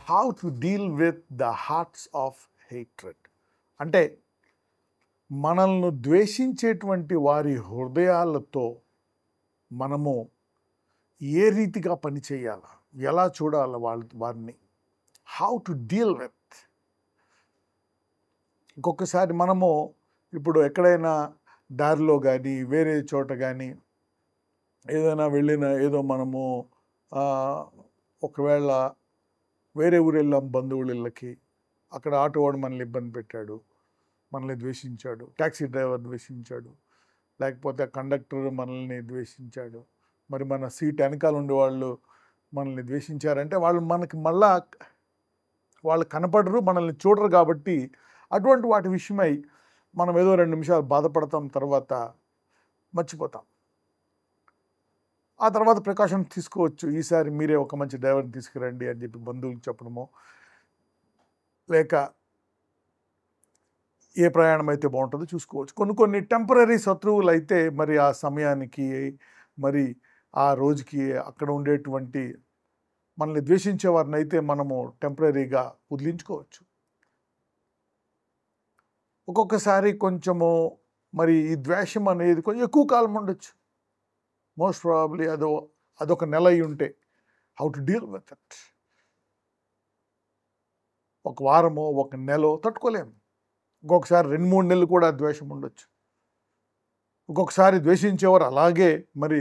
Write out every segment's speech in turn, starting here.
How to deal with the hearts of hatred. అంటే మనల్ని ద్వేషించేటువంటి వారి హృదయాలతో మనము ఏ రీతిగా పనిచేయాలా, ఎలా చూడాలి వారిని, హౌ టు డీల్ విత్. ఇంకొకసారి మనము ఇప్పుడు ఎక్కడైనా దారిలో కానీ వేరే చోట కానీ ఏదైనా వెళ్ళిన ఏదో మనము ఒకవేళ వేరే ఊరు వెళ్ళాం బంధువుల ఇళ్ళకి, అక్కడ ఆటో వాడు మనల్ని ఇబ్బంది పెట్టాడు, మనల్ని ద్వేషించాడు, ట్యాక్సీ డ్రైవర్ ద్వేషించాడు, లేకపోతే కండక్టర్ మనల్ని ద్వేషించాడు, మరి మన సీట్ వెనకాల ఉండేవాళ్ళు మనల్ని ద్వేషించారంటే వాళ్ళు మనకి మళ్ళా వాళ్ళు కనపడరు, మనల్ని చూడరు. కాబట్టి అటువంటి వాటి విషయమై మనం ఏదో 2 నిమిషాలు బాధపడతాం, తర్వాత మర్చిపోతాం. ఆ తర్వాత ప్రికాషన్స్ తీసుకోవచ్చు. ఈసారి మీరే ఒక మంచి డ్రైవర్ని తీసుకురండి అని చెప్పి బంధువులకు చెప్పడమో, లేక ఏ ప్రయాణం అయితే బాగుంటుందో చూసుకోవచ్చు. కొన్ని టెంపరీ శత్రువులు అయితే మరి ఆ సమయానికి మరి ఆ రోజుకి అక్కడ ఉండేటువంటి మనల్ని ద్వేషించే వారిని అయితే మనము టెంపరీగా వదిలించుకోవచ్చు. ఒక్కొక్కసారి కొంచెము మరి ఈ ద్వేషం అనేది కొంచెం ఎక్కువ కాలం ఉండొచ్చు. మోస్ట్ ప్రాబబ్లీ అదొక నెల అయి ఉంటే how to deal with it. ఒక వారమో ఒక నెల తట్టుకోలేము. ఇంకొకసారి 2-3 నెలలు కూడా ద్వేషం ఉండొచ్చు. ఇంకొకసారి ద్వేషించేవారు అలాగే మరి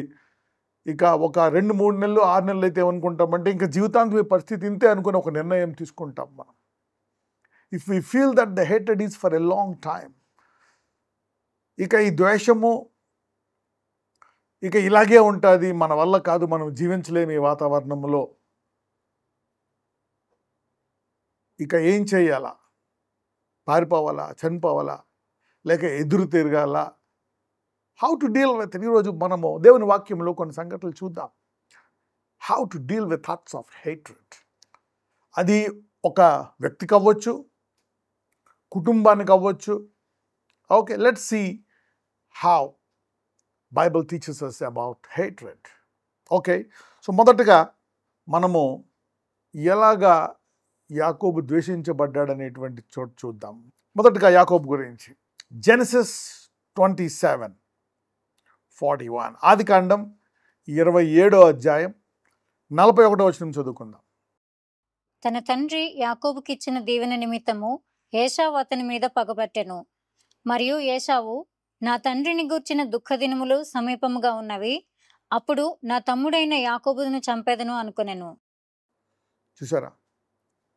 ఇక ఒక 2-3 నెలలు 6 నెలలు అయితే ఏమనుకుంటామంటే ఇంకా జీవితాంతం పరిస్థితి ఇంతే అనుకుని ఒక నిర్ణయం తీసుకుంటాం మనం. If we feel that the hated is for a long time, ఇక ఈ ద్వేషము ఇక ఇలాగే ఉంటుంది, మన వల్ల కాదు, మనం జీవించలేము ఈ వాతావరణంలో, ఇక ఏం చేయాలా, పారిపోవాలా, చనిపోవాలా, లేక ఎదురు తిరగాల, హౌ టు డీల్ విత్. ఈరోజు మనము దేవుని వాక్యంలో కొన్ని సంగతులు చూద్దాం. How to deal with thoughts of hatred. అది ఒక వ్యక్తికి అవ్వచ్చు, కుటుంబానికి అవ్వచ్చు. Okay, let's see how Bible teachers us about hatred. Okay, so మొదటగా మనము ఎలాగా యాకోబు ద్వేషించబడ్డాడనేటువంటి చోటు చూద్దాం. మొదటగా యాకోబు గురించి జెనసిస్ 27:41, ఆదికాండం 27వ అధ్యాయం 41వ వచనం చదువుకుందాం. తన తండ్రి యాకోబుకిచ్చిన దీవెన నిమిత్తము ఏశావు అతని మీద పగబట్టెను. మరియు ఏశావు, నా తండ్రిని గూర్చిన దుఃఖదినములు సమీపముగా ఉన్నవి, అప్పుడు నా తమ్ముడైన యాకోబును చంపేదను అనుకొనెను. చూసారా,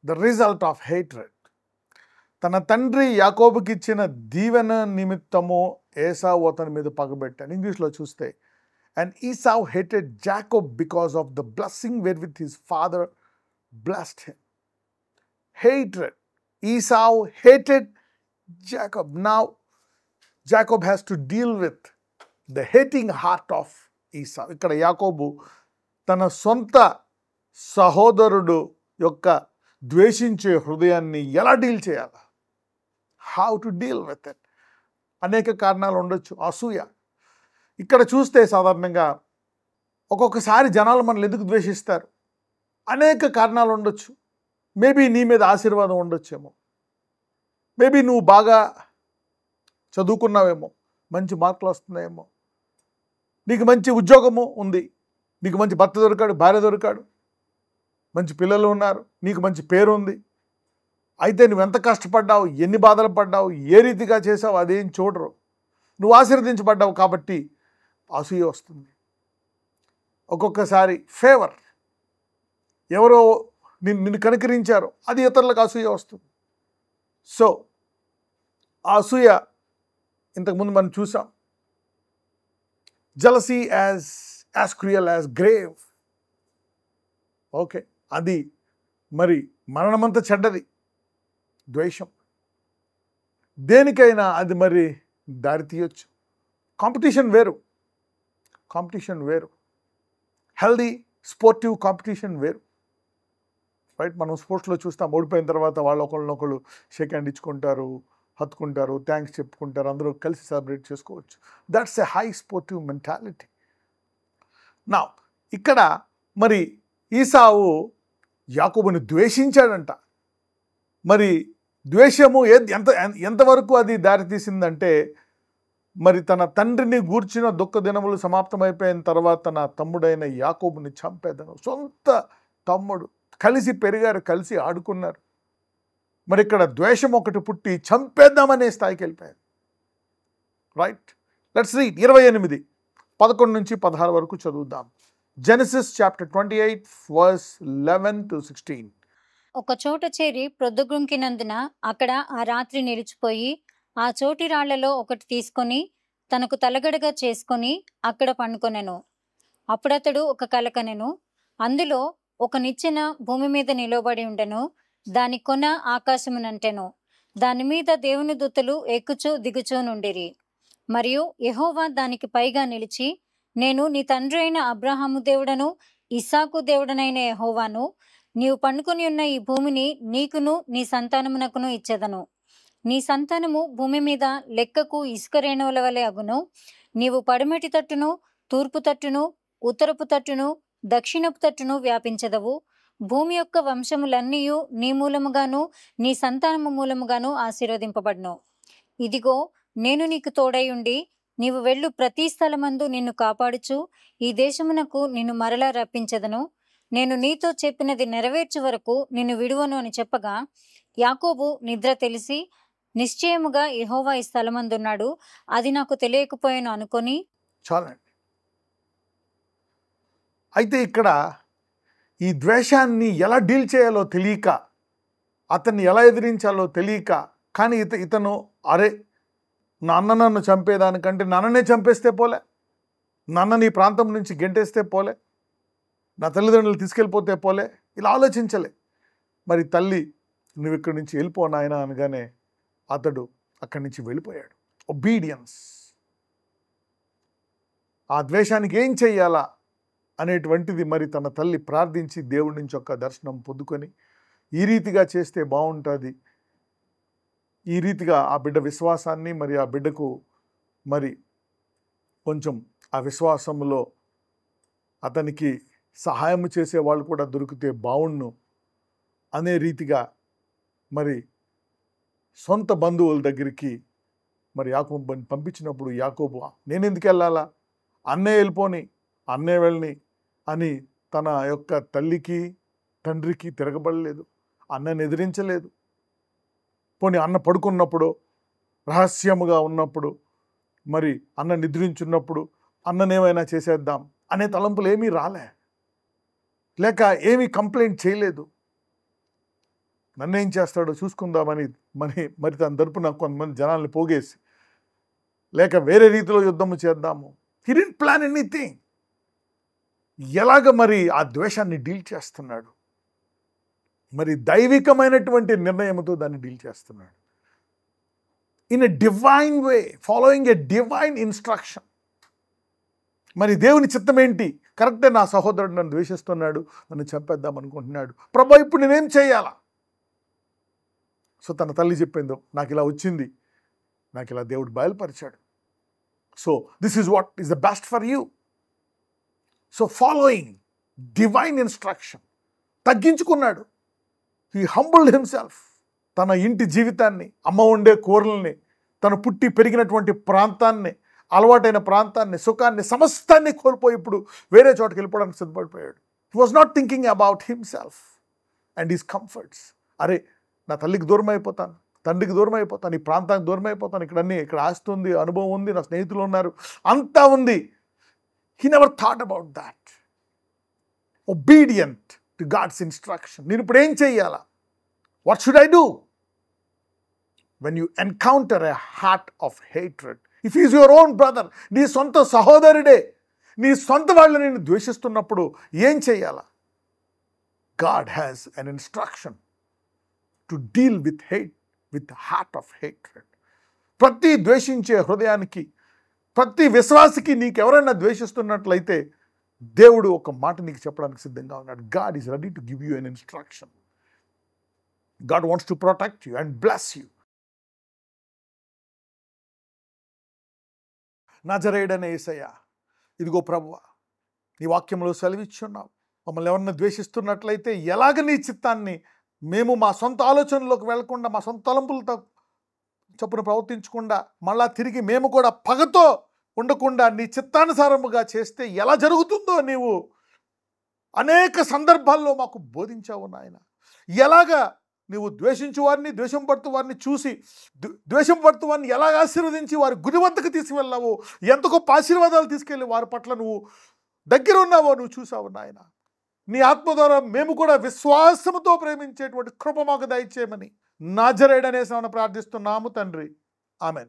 ద రిజల్ట్ ఆఫ్ హేట్రెడ్. తన తండ్రి యాకోబుకిచ్చిన దీవెన నిమిత్తము ఏసావు అతని మీద పగబెట్టాను. ఇంగ్లీష్లో చూస్తే, and Esau hated Jacob because of the blessing wherewith his father blessed him. Hatred. Esau hated Jacob. Now Jacob has to deal with the hating heart of Esau. ఇక్కడ యాకోబు తన సొంత సహోదరుడు యొక్క ద్వేషించే హృదయాన్ని ఎలా డీల్ చేయాలి, how to deal with it. అనేక కారణాలు ఉండొచ్చు. అసూయ. ఇక్కడ చూస్తే సాధారణంగా ఒక్కొక్కసారి జనాలు మనల్ని ఎందుకు ద్వేషిస్తారు, అనేక కారణాలు ఉండొచ్చు. మేబీ నీ మీద ఆశీర్వాదం ఉండొచ్చేమో, మేబీ నువ్వు బాగా చదువుకున్నావేమో, మంచి మార్కులు వస్తున్నాయేమో, నీకు మంచి ఉద్యోగము ఉంది, నీకు మంచి భర్త దొరికాడు, భార్య దొరికాడు, మంచి పిల్లలు ఉన్నారు, నీకు మంచి పేరు ఉంది. అయితే నువ్వు ఎంత కష్టపడ్డావు, ఎన్ని బాధలు పడ్డావు, ఏ రీతిగా చేసావు అదేం చూడరు. నువ్వు ఆశీర్వదించబడ్డావు కాబట్టి అసూయ వస్తుంది. ఒక్కొక్కసారి ఫేవర్, ఎవరో నిన్ను కనికరించారు, అది ఇతరులకు అసూయ వస్తుంది. సో ఆ అసూయ ఇంతకుముందు మనం చూసాం. Jealousy as క్రియల్ as grave. Okay, అది మరి మరణమంతా చెడ్డది. ద్వేషం దేనికైనా అది మరి దారి తీయొచ్చు. కాంపిటీషన్ వేరు, హెల్దీ స్పోర్టివ్ కాంపిటీషన్ వేరు. రైట్, మనం స్పోర్ట్స్లో చూస్తాం, ఓడిపోయిన తర్వాత వాళ్ళు ఒకళ్ళనొకళ్ళు షేక్ హ్యాండ్ ఇచ్చుకుంటారు, హత్తుకుంటారు, థ్యాంక్స్ చెప్పుకుంటారు, అందరూ కలిసి సెలబ్రేట్ చేసుకోవచ్చు. That's a high sportive mentality. నా ఇక్కడ మరి ఈసావు యాకోబుని ద్వేషించాడంట. మరి ద్వేషము ఎంతవరకు అది దారితీసిందంటే, మరి తన తండ్రిని గూర్చిన దుఃఖ దినములు సమాప్తమైపోయిన తర్వాత నా తమ్ముడైన యాకోబుని చంపేదను. సొంత తమ్ముడు, కలిసి పెరిగారు, కలిసి ఆడుకున్నారు. మరి ఇక్కడ ద్వేషం ఒకటి పుట్టి చంపేద్దామనే స్థాయికి వెళ్ళిపోయారు. రైట్, లెట్స్ రీడ్ 28 11 నుంచి 16 వరకు చదువుదాం. Genesis chapter 28 verse 11 to 16. ఒక చోట చేరి ప్రొద్దుగుంకినందున అక్కడ ఆ రాత్రి నిలిచిపోయి ఆ చోటి రాళ్లలో ఒకటి తీసుకొని తనకు తలగడగా చేసుకొని అక్కడ పండుకొనెను. అప్పుడతడు ఒక కల కనెను. అందులో ఒక నిచ్చెన భూమి మీద నిలబడి ఉండెను. దాని కొన ఆకాశమునంటెను. దాని మీద దేవుని దూతలు ఎక్కుచూ దిగుచూ నుండిరి. మరియు యెహోవా దానికి పైగా నిలిచి, నేను నీ తండ్రి అయిన అబ్రహాము దేవుడను ఇస్సాకు దేవుడనైన యెహోవాను. నీవు పండుకొని ఉన్న ఈ భూమిని నీకును నీ సంతానమునకును ఇచ్చెదను. నీ సంతానము భూమి మీద లెక్కకు ఇసుక రేణువుల వలె అగును. నీవు పడమటి తట్టును, తూర్పు తట్టును, ఉత్తరపు తట్టును, దక్షిణపు తట్టును వ్యాపించెదవు. భూమి యొక్క వంశములన్నీయు నీ మూలముగాను నీ సంతానము మూలముగాను ఆశీర్వదింపబడును. ఇదిగో, నేను నీకు తోడైయుండి నీవు వెళ్ళు ప్రతి స్థలమందు నిన్ను కాపాడుచు ఈ దేశమునకు నిన్ను మరలా రప్పించెదను. నేను నీతో చెప్పినది నెరవేర్చు వరకు నిన్ను విడువను అని చెప్పగా, యాకోబు నిద్ర తెలిసి నిశ్చయముగా యెహోవా ఈ స్థలమందున్నాడు, అది నాకు తెలియకపోయాను అనుకొని. చాలండి. అయితే ఇక్కడ ఈ ద్వేషాన్ని ఎలా డీల్ చేయాలో తెలియక, అతన్ని ఎలా ఎదిరించాలో తెలియక, కానీ ఇతను అరే నాన్న నన్ను చంపేదానికంటే నన్ననే చంపేస్తే పోలే, నన్నని ఈ ప్రాంతం నుంచి గెంటేస్తే పోలే, నా తల్లిదండ్రులు తీసుకెళ్ళిపోతే పోలే, ఇలా ఆలోచించలే. మరి తల్లి నువ్వు ఇక్కడి నుంచి వెళ్ళిపో నాయన అనగానే అతడు అక్కడి నుంచి వెళ్ళిపోయాడు. ఒబీడియన్స్. ఆ ద్వేషానికి ఏం చెయ్యాలా అనేటువంటిది మరి తన తల్లి ప్రార్థించి దేవుడి నుంచి ఒక దర్శనం పొందుకొని ఈ రీతిగా చేస్తే బాగుంటుంది, ఈ రీతిగా ఆ బిడ్డ విశ్వాసాన్ని మరి ఆ బిడ్డకు మరి కొంచెం ఆ విశ్వాసంలో అతనికి సహాయం చేసే వాళ్ళు కూడా దొరికితే బావుణ్ణు అనే రీతిగా మరి సొంత బంధువుల దగ్గరికి మరి యాకోబుని పంపించినప్పుడు యాకోబు నేను ఎందుకు వెళ్ళాలా, అన్నే వెళ్ళిపోని, అన్నే వెళ్ళని అని తన యొక్క తల్లికి తండ్రికి తిరగబడలేదు, అన్నని ఎదిరించలేదు. పోనీ అన్న పడుకున్నప్పుడు, రహస్యముగా ఉన్నప్పుడు, మరి అన్న నిద్రించున్నప్పుడు అన్ననేమైనా చేసేద్దాం అనే తలంపులు ఏమీ రాలే, లేక ఏమీ కంప్లైంట్ చేయలేదు. నన్నేం చేస్తాడో చూసుకుందామని మరి తన తరపున కొంతమంది జనాల్ని పోగేసి, లేక వేరే రీతిలో యుద్ధము చేద్దాము. He didn't plan anything. ఎలాగ మరి ఆ ద్వేషాన్ని డీల్ చేస్తున్నాడు, మరి దైవికమైనటువంటి నిర్ణయంతో దాన్ని డీల్ చేస్తున్నాడు. In a divine way, following a divine instruction. మరి దేవుని చిత్తం ఏంటి? కరెక్టే, నా సహోదరుడు నన్ను ద్వేషిస్తున్నాడు, నన్ను చంపేద్దాం అనుకుంటున్నాడు, ప్రభా ఇప్పుడు నేనేం చేయాలా? సో తన తల్లి చెప్పిందో, నాకు ఇలా వచ్చింది, నాకు ఇలా దేవుడు బయలుపరిచాడు, so this is what is the best for you. So following divine instruction, తగ్గించుకున్నాడు. He humbled himself. తన ఇంటి జీవితాన్ని, అమ్మ ఉండే కూరల్ని, తను పుట్టి పెరిగినటువంటి ప్రాంతాన్ని, అలవాటైన ప్రాంతాన్ని, సుఖాన్ని, సమస్తాన్ని కోల్పోయి ఇప్పుడు వేరే చోటుకి వెళ్ళిపోవడానికి సిద్ధపడిపోయాడు. He was not thinking about himself and his comforts. అరే నా తల్లికి దూరం అయిపోతాను, తండ్రికి దూరం అయిపోతాను, ఈ ప్రాంతానికి దూరం అయిపోతాను, ఇక్కడ ఆస్తి ఉంది, అనుభవం ఉంది, నా స్నేహితులు ఉన్నారు, అంతా ఉంది. He never thought about that. Obedient to God's instruction. నేను ఇప్పుడు ఏం చెయ్యాలా? What should I do? When you encounter a heart of hatred, if is your own brother, నీ సొంత సహోదరుడే, నీ సొంత వాళ్ళు నేను ద్వేషిస్తున్నప్పుడు ఏం చెయ్యాలా? God has an instruction to deal with hate, with heart of hatred. ప్రతి ద్వేషించే హృదయానికి, ప్రతి విశ్వాసికి నీకెవరైనా ద్వేషిస్తున్నట్లయితే దేవుడు ఒక మాట నీకు చెప్పడానికి సిద్ధంగా ఉన్నాడు. God is ready to give you an instruction. God wants to protect you and bless you. నజరేయుడైన యేసయ్య, ఇదిగో ప్రభువా, నీ వాక్యంలో సెలవిచ్చున్నావు, మమ్మల్ని ఎవరన్నా ద్వేషిస్తున్నట్లయితే ఎలాగ నీ చిత్తాన్ని మేము మా సొంత ఆలోచనలోకి వెళ్లకుండా, మా సొంత తలంపులతో చొప్పున ప్రవర్తించకుండా, మళ్ళా తిరిగి మేము కూడా పగతో ఉండకుండా నీ చిత్తానుసారముగా చేస్తే ఎలా జరుగుతుందో నీవు అనేక సందర్భాల్లో మాకు బోధించావు నాయన. ఎలాగా నీవు ద్వేషించు వారిని, ద్వేషం పడుతూ వారిని చూసి ద్వేషం పడుతూ వారిని ఎలాగ ఆశీర్వదించి వారి గురి వద్దకు తీసుకువెళ్ళావో, ఎంత గొప్ప ఆశీర్వాదాలు తీసుకెళ్ళి వారి పట్ల నువ్వు దగ్గర ఉన్నావో నువ్వు చూసావు నాయన. నీ ఆత్మ ద్వారా మేము కూడా విశ్వాసముతో ప్రేమించేటువంటి కృప మాకు దయచేయమని నజరేయుడనే నామమున ప్రార్థిస్తున్నాము తండ్రి. ఆమెన్.